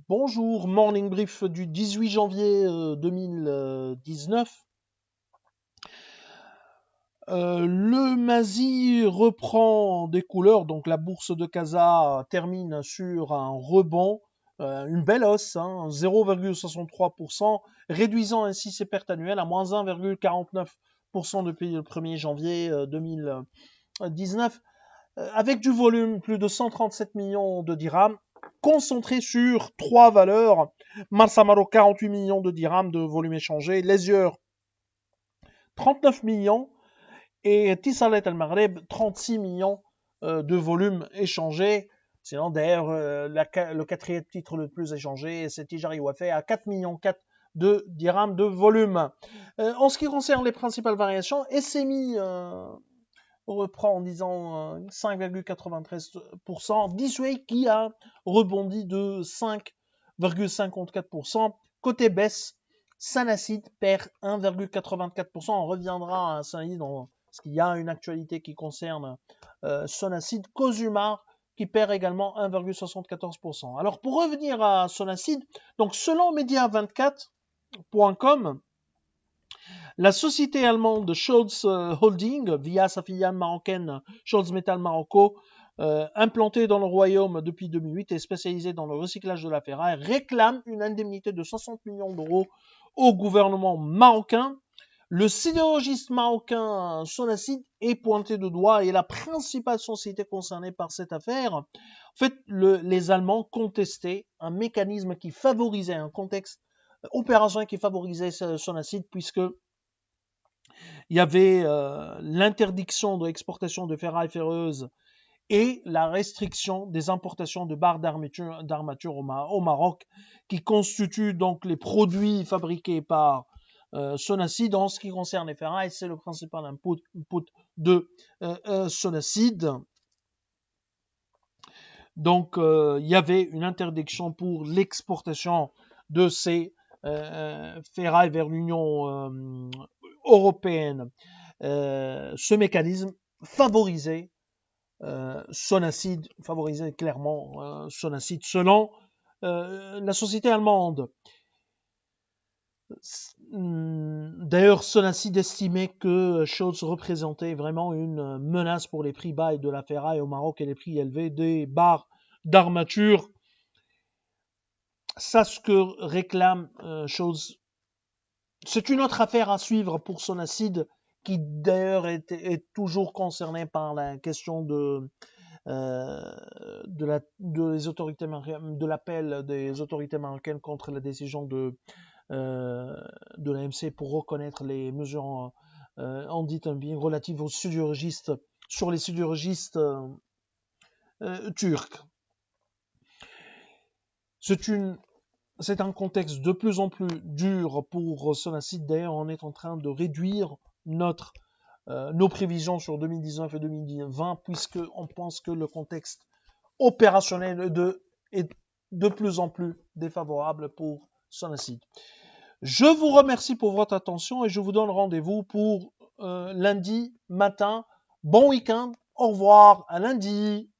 Bonjour, morning brief du 18 janvier 2019. Le Masi reprend des couleurs, donc la bourse de Casa termine sur un rebond, une belle hausse, 0,63%, réduisant ainsi ses pertes annuelles à moins 1,49% depuis le 1er janvier 2019, avec du volume, plus de 137 millions de dirhams, concentré sur trois valeurs. Marsamaro, 48 millions de dirhams de volume échangé. Leisure, 39 millions. Et Tissalet Al-Maghreb, 36 millions de volume échangé. Sinon, d'ailleurs, le quatrième titre le plus échangé, c'est Tijari Wafé à 4 millions 4 de dirhams de volume. En ce qui concerne les principales variations, SMI reprend en disant 5,93%, Disway qui a rebondi de 5,54%. Côté baisse, Sanacid perd 1,84%. On reviendra à Sanacid parce qu'il y a une actualité qui concerne Sonacid. Cosumar qui perd également 1,74%. Alors pour revenir à Sonacid, donc selon Media24.com, la société allemande Scholz Holding, via sa filiale marocaine Scholz Metal Marocco, implantée dans le royaume depuis 2008 et spécialisée dans le recyclage de la ferraille, réclame une indemnité de 60 millions d'euros au gouvernement marocain. Le sidérurgiste marocain Sonacid est pointé de doigt et est la principale société concernée par cette affaire. En fait, les Allemands contestaient un mécanisme qui favorisait un contexte opérationnel qui favorisait Sonacid, puisque il y avait l'interdiction de l'exportation de ferraille ferreuse et la restriction des importations de barres d'armature au Maroc, qui constituent donc les produits fabriqués par Sonacid. En ce qui concerne les ferrailles, c'est le principal input de Sonacid. Donc, il y avait une interdiction pour l'exportation de ces ferrailles vers l'Union européenne. Ce mécanisme favorisait Sonacid, favorisait clairement Sonacid selon la société allemande. D'ailleurs, Sonacid estimait que Scholz représentait vraiment une menace pour les prix bas de la ferraille au Maroc et les prix élevés des barres d'armature. Ça, ce que réclame Scholz. C'est une autre affaire à suivre pour Sonacid, qui d'ailleurs est toujours concerné par la question de l'appel des autorités marocaines contre la décision de l'AMC pour reconnaître les mesures anti-dumping relatives aux sidérurgistes, sur les sidérurgistes turcs. C'est un contexte de plus en plus dur pour Sonacid. D'ailleurs, on est en train de réduire nos prévisions sur 2019 et 2020, puisqu'on pense que le contexte opérationnel est de plus en plus défavorable pour Sonacid. Je vous remercie pour votre attention et je vous donne rendez-vous pour lundi matin. Bon week-end, au revoir, à lundi.